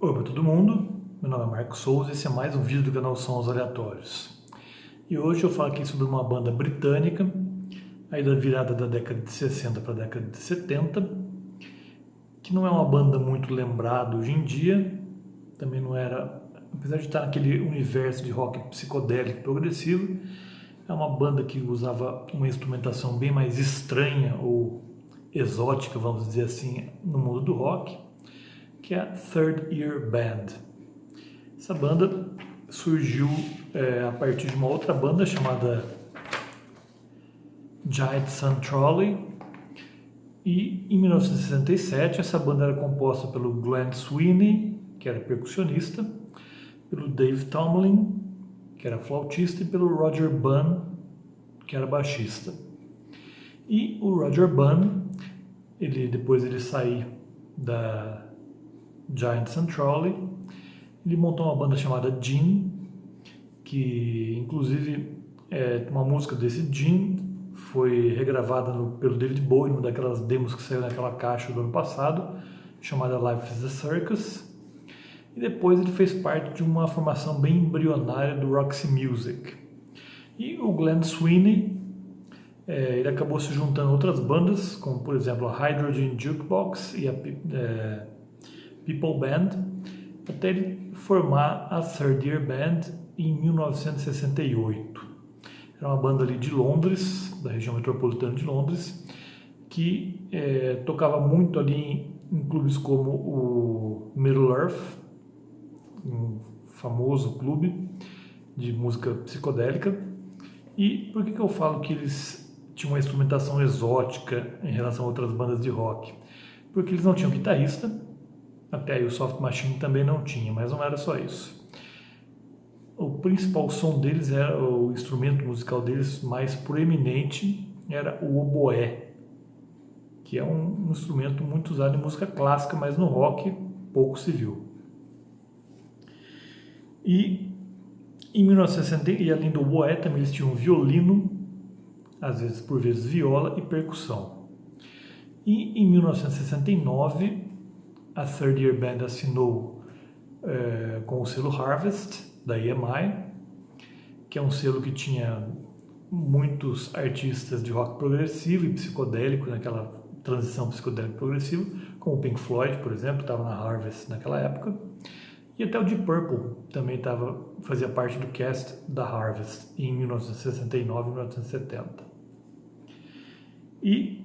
Oi para todo mundo, meu nome é Marcos Souza e esse é mais um vídeo do canal Sons Aleatórios. E hoje eu falo aqui sobre uma banda britânica, aí da virada da década de 60 para a década de 70, que não é uma banda muito lembrada hoje em dia, também não era, apesar de estar naquele universo de rock psicodélico progressivo, é uma banda que usava uma instrumentação bem mais estranha ou exótica, vamos dizer assim, no mundo do rock, que é a Third Ear Band. Essa banda surgiu a partir de uma outra banda chamada Giant Sun Trolley, e em 1967 essa banda era composta pelo Glenn Sweeney, que era percussionista, pelo Dave Tomlin, que era flautista, e pelo Roger Bunn, que era baixista. E o Roger Bunn, depois ele saiu da Giant Sun Trolley, ele montou uma banda chamada Gin, que inclusive uma música desse Gin foi regravada pelo David Bowie, uma daquelas demos que saiu naquela caixa do ano passado, chamada Life is a Circus. E depois ele fez parte de uma formação bem embrionária do Roxy Music. E o Glenn Sweeney, ele acabou se juntando a outras bandas, como por exemplo a Hydrogen Jukebox e a People Band, até ele formar a Third Ear Band em 1968. Era uma banda ali de Londres, da região metropolitana de Londres, que tocava muito ali em clubes como o Middle Earth, um famoso clube de música psicodélica. E por que eu falo que eles tinham uma instrumentação exótica em relação a outras bandas de rock? Porque eles não tinham guitarrista, até aí o Soft Machine também não tinha, mas não era só isso. O principal som deles era, o instrumento musical deles mais proeminente era o oboé, que é um instrumento muito usado em música clássica, mas no rock pouco se viu. E em 1960, e além do oboé, também eles tinham violino, às vezes por vezes viola e percussão. E em 1969 a Third Ear Band assinou com o selo Harvest, da EMI, que é um selo que tinha muitos artistas de rock progressivo e psicodélico, naquela transição psicodélico-progressivo, como o Pink Floyd, por exemplo, estava na Harvest naquela época, e até o Deep Purple também fazia parte do cast da Harvest em 1969 e 1970. E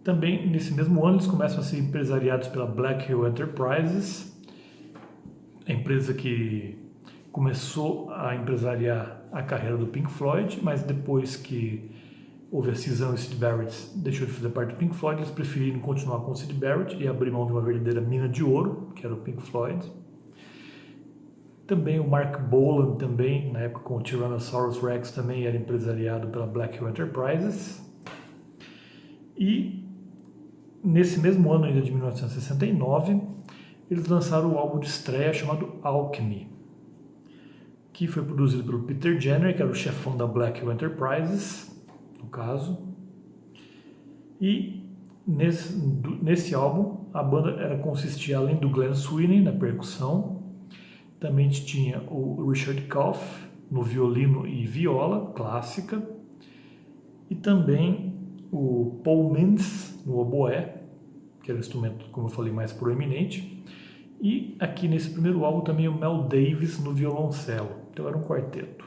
também, nesse mesmo ano, eles começam a ser empresariados pela Black Hill Enterprises, a empresa que começou a empresariar a carreira do Pink Floyd, mas depois que houve a cisão e Syd Barrett deixou de fazer parte do Pink Floyd, eles preferiram continuar com o Syd Barrett e abrir mão de uma verdadeira mina de ouro, que era o Pink Floyd. Também o Mark Bolan, também, na época com o Tyrannosaurus Rex, também era empresariado pela Black Hill Enterprises. E nesse mesmo ano ainda de 1969, eles lançaram o álbum de estreia chamado Alchemy, que foi produzido pelo Peter Jenner, que era o chefão da Black Hill Enterprises, no caso. E nesse álbum, a banda consistia, além do Glenn Sweeney na percussão, também tinha o Richard Koff no violino e viola clássica, e também o Paul Mintz no oboé, que era o instrumento, como eu falei, mais proeminente, e aqui nesse primeiro álbum também o Mel Davis no violoncelo, então era um quarteto.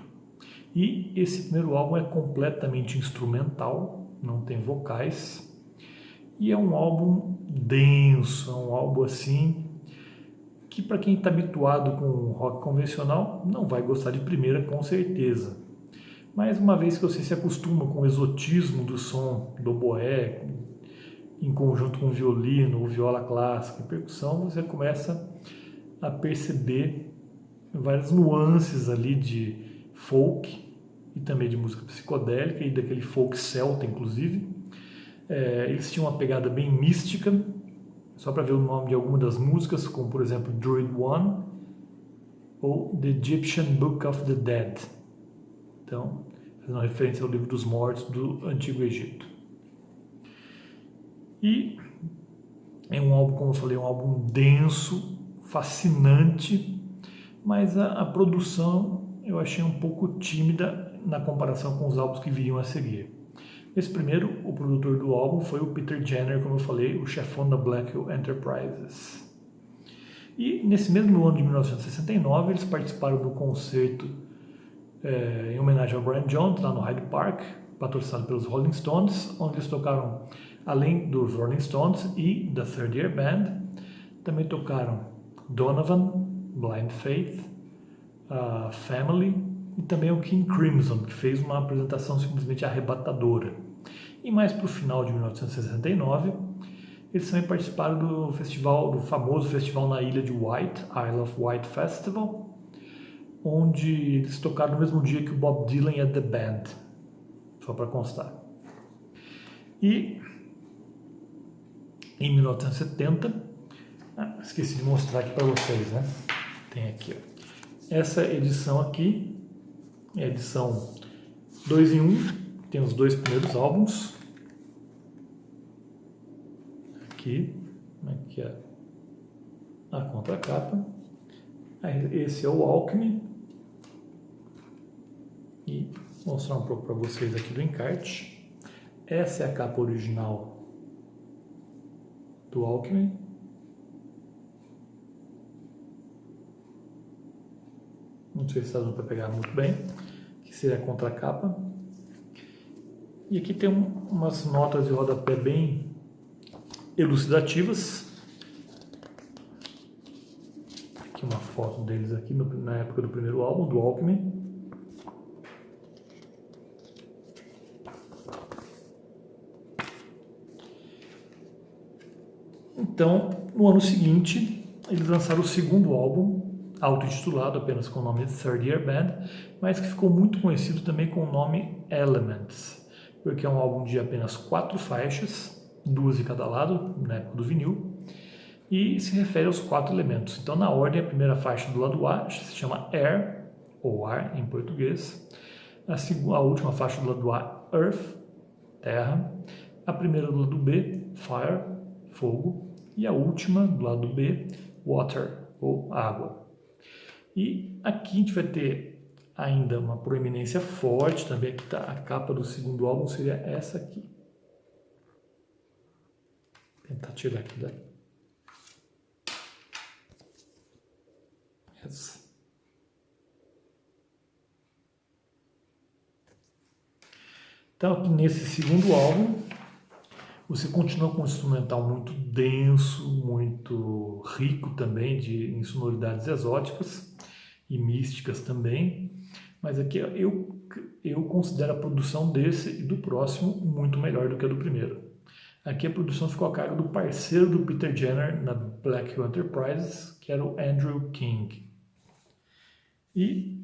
E esse primeiro álbum é completamente instrumental, não tem vocais, e é um álbum denso, é um álbum assim, que para quem está habituado com o rock convencional, não vai gostar de primeira com certeza. Mas uma vez que você se acostuma com o exotismo do som do oboé, em conjunto com o violino, viola clássica e percussão, você começa a perceber várias nuances ali de folk e também de música psicodélica e daquele folk celta, inclusive. Eles tinham uma pegada bem mística, só para ver o nome de algumas das músicas, como por exemplo Druid One ou The Egyptian Book of the Dead. Então, fazendo referência ao livro dos mortos do Antigo Egito. E é um álbum, como eu falei, um álbum denso, fascinante, mas a produção eu achei um pouco tímida na comparação com os álbuns que viriam a seguir. Esse primeiro, o produtor do álbum foi o Peter Jenner, como eu falei, o chefão da Black Hill Enterprises. E nesse mesmo ano de 1969, eles participaram do concerto em homenagem ao Brian Jones, lá no Hyde Park, patrocinado pelos Rolling Stones, onde eles tocaram, além dos Rolling Stones e da Third Year Band, também tocaram Donovan, Blind Faith, Family e também o King Crimson, que fez uma apresentação simplesmente arrebatadora. E mais para o final de 1969, eles também participaram do festival, do famoso festival na ilha de White, Isle of Wight Festival, onde eles tocaram no mesmo dia que o Bob Dylan e a The Band, só para constar. E em 1970, esqueci de mostrar aqui para vocês, né? Tem aqui, ó. Essa edição aqui é a edição 2 em 1, tem os dois primeiros álbuns. Aqui é a contracapa. Esse é o Alchemy. E vou mostrar um pouco para vocês aqui do encarte. Essa é a capa original do Alchemy. Não sei se está dando para pegar muito bem. Aqui seria a contracapa. E aqui tem umas notas de rodapé bem elucidativas. Aqui uma foto deles aqui na época do primeiro álbum, do Alchemy. Então, no ano seguinte, eles lançaram o segundo álbum, auto-intitulado apenas com o nome de Third Year Band, mas que ficou muito conhecido também com o nome Elements, porque é um álbum de apenas 4 faixas, 2 de cada lado, na época do vinil, e se refere aos 4 elementos. Então, na ordem, a primeira faixa do lado A se chama Air, ou ar em português, a última faixa do lado A, Earth, terra, a primeira do lado B, Fire, fogo, e a última do lado B, Water, ou água. E aqui a gente vai ter ainda uma proeminência forte, também aqui está a capa do segundo álbum, seria essa aqui. Vou tentar tirar aqui daí. Essa. Então aqui nesse segundo álbum, você continua com um instrumental muito denso, muito rico também em sonoridades exóticas e místicas também, mas aqui eu considero a produção desse e do próximo muito melhor do que a do primeiro. Aqui a produção ficou a cargo do parceiro do Peter Jenner na Black Hill Enterprises, que era o Andrew King. E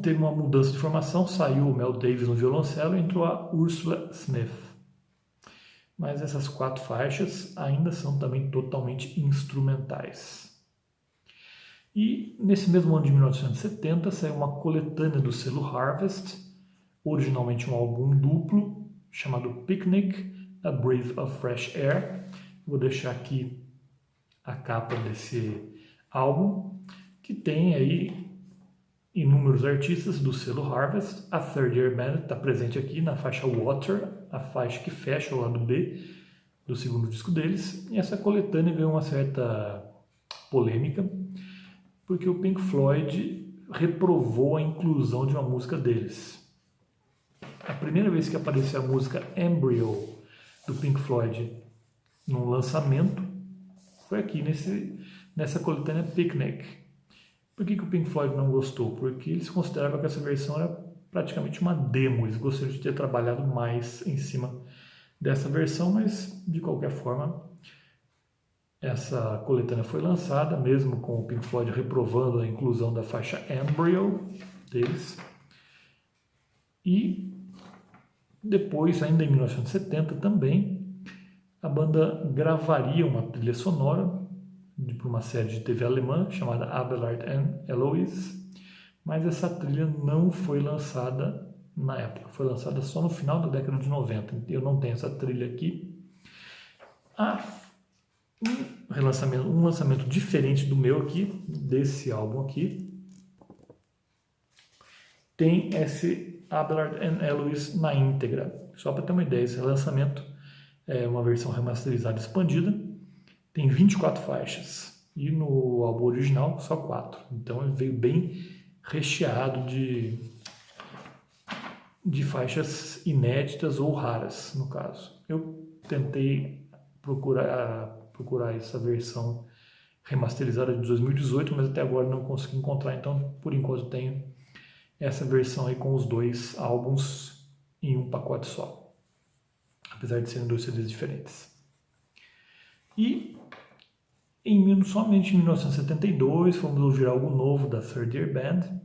teve uma mudança de formação, saiu o Mel Davis no violoncelo e entrou a Ursula Smith. Mas essas 4 faixas ainda são também totalmente instrumentais. E nesse mesmo ano de 1970 saiu uma coletânea do selo Harvest, originalmente um álbum duplo, chamado Picnic, A Breath of Fresh Air. Vou deixar aqui a capa desse álbum, que tem aí inúmeros artistas do selo Harvest. A Third Year Band está presente aqui na faixa Water, a faixa que fecha o lado B do segundo disco deles. E essa coletânea veio uma certa polêmica, porque o Pink Floyd reprovou a inclusão de uma música deles. A primeira vez que apareceu a música Embryo do Pink Floyd num lançamento foi aqui nessa coletânea Picnic. Por que o Pink Floyd não gostou? Porque eles consideravam que essa versão era praticamente uma demo, eles gostariam de ter trabalhado mais em cima dessa versão, mas de qualquer forma essa coletânea foi lançada, mesmo com o Pink Floyd reprovando a inclusão da faixa Embryo deles. E depois, ainda em 1970 também, a banda gravaria uma trilha sonora para uma série de TV alemã chamada Abelard and Eloise, mas essa trilha não foi lançada na época, foi lançada só no final da década de 90. Eu não tenho essa trilha aqui. um lançamento diferente do meu aqui, desse álbum aqui. Tem esse Abelard and Eloise na íntegra. Só para ter uma ideia, esse lançamento é uma versão remasterizada expandida. Tem 24 faixas. E no álbum original, só 4. Então ele veio bem recheado de faixas inéditas ou raras, no caso. Eu tentei procurar essa versão remasterizada de 2018, mas até agora não consegui encontrar, então por enquanto tenho essa versão aí com os 2 álbuns em um pacote só, apesar de serem 2 CDs diferentes. E somente em 1972 fomos ouvir algo novo da Third Ear Band,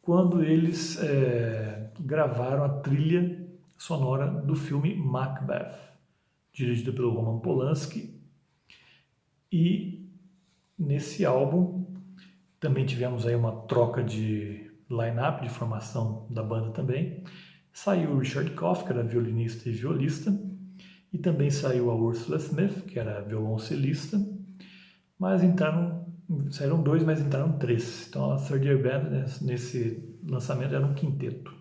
quando eles gravaram a trilha sonora do filme Macbeth, dirigido pelo Roman Polanski. E nesse álbum também tivemos aí uma troca de line-up, de formação da banda também. Saiu o Richard Koff, que era violinista e violista, e também saiu a Ursula Smith, que era violoncelista, mas saíram 2, mas entraram 3. Então a Third Ear Band, nesse lançamento, era um quinteto.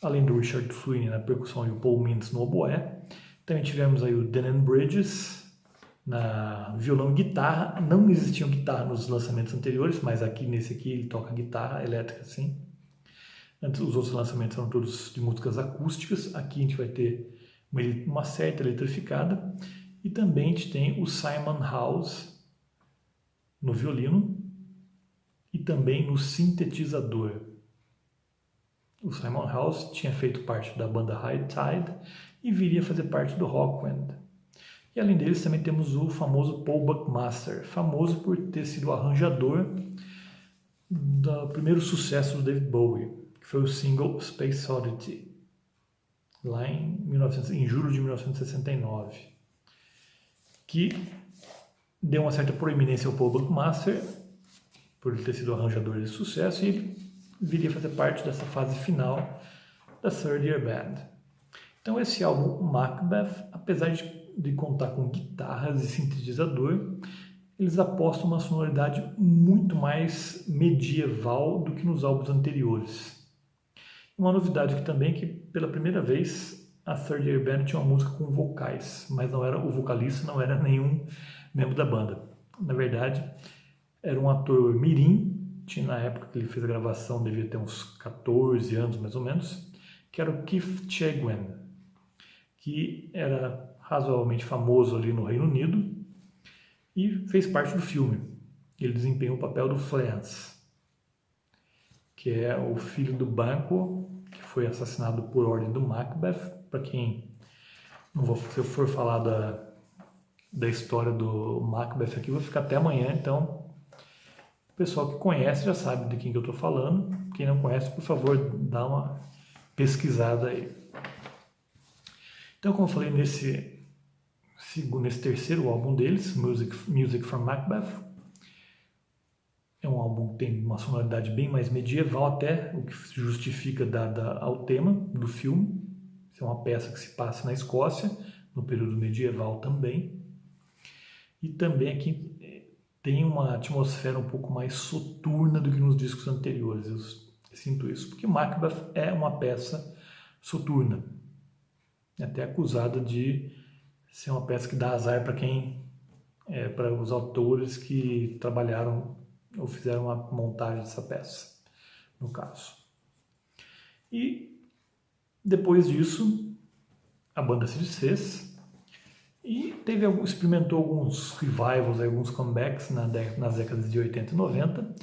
Além do Richard Sweeney na percussão e o Paul Mintz no oboé, também tivemos aí o Denon Bridges na violão e guitarra. Não existiam guitarra nos lançamentos anteriores, mas nesse aqui ele toca guitarra elétrica, sim. Antes, os outros lançamentos eram todos de músicas acústicas. Aqui a gente vai ter uma certa eletrificada. E também a gente tem o Simon House no violino e também no sintetizador. O Simon House tinha feito parte da banda High Tide e viria a fazer parte do Rockwind. E além deles também temos o famoso Paul Buckmaster, famoso por ter sido o arranjador do primeiro sucesso do David Bowie, que foi o single Space Oddity, lá em julho de 1969, que deu uma certa proeminência ao Paul Buckmaster, por ele ter sido o arranjador de sucesso, e ele viria a fazer parte dessa fase final da Third Ear Band. Então esse álbum Macbeth, apesar de contar com guitarras e sintetizador, eles apostam uma sonoridade muito mais medieval do que nos álbuns anteriores. Uma novidade aqui também é que, pela primeira vez, a Third Ear Band tinha uma música com vocais, mas o vocalista não era nenhum membro da banda. Na verdade, era um ator mirim, na época que ele fez a gravação devia ter uns 14 anos mais ou menos, que era o Keith Chegwin, que era razoavelmente famoso ali no Reino Unido e fez parte do filme. Ele desempenhou o papel do Flans, que é o filho do Banquo, que foi assassinado por ordem do Macbeth. Para quem se eu for falar da história do Macbeth aqui, vou ficar até amanhã, então o pessoal que conhece já sabe de quem que eu estou falando. Quem não conhece, por favor, dá uma pesquisada aí. Então, como eu falei, nesse terceiro álbum deles, Music from Macbeth, é um álbum que tem uma sonoridade bem mais medieval até, o que se justifica dada ao tema do filme. É uma peça que se passa na Escócia, no período medieval também. E também aqui tem uma atmosfera um pouco mais soturna do que nos discos anteriores. Eu sinto isso, porque Macbeth é uma peça soturna. É até acusada de ser uma peça que dá azar para os autores que trabalharam ou fizeram a montagem dessa peça, no caso. E depois disso, a banda se desfez e experimentou alguns revivals, alguns comebacks nas décadas de 80 e 90,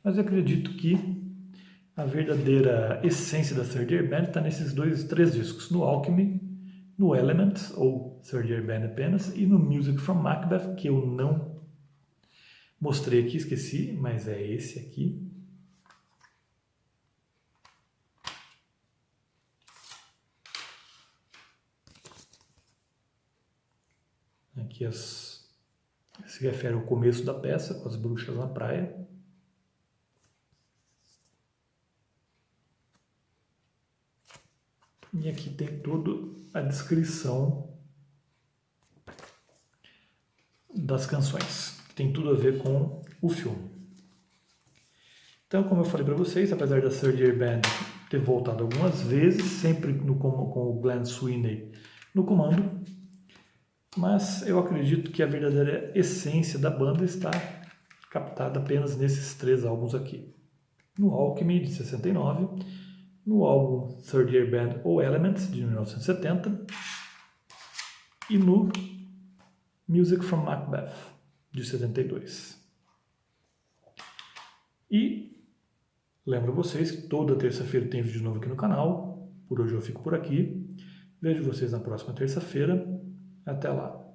mas eu acredito que a verdadeira essência da Third Ear Band está nesses 3 discos, no Alchemy, no Elements, ou Third Ear Band apenas, e no Music from Macbeth, que eu não mostrei aqui, esqueci, mas é esse aqui. Aqui se refere ao começo da peça, com as bruxas na praia. E aqui tem toda a descrição das canções, que tem tudo a ver com o filme. Então, como eu falei para vocês, apesar da Third Ear Band ter voltado algumas vezes, sempre com o Glenn Sweeney no comando, mas eu acredito que a verdadeira essência da banda está captada apenas nesses 3 álbuns aqui. No Alchemy, de 69, no álbum Third Ear Band ou Elements, de 1970, e no Music from Macbeth, de 72. E lembro vocês que toda terça-feira tem vídeo novo aqui no canal. Por hoje eu fico por aqui. Vejo vocês na próxima terça-feira. Até lá.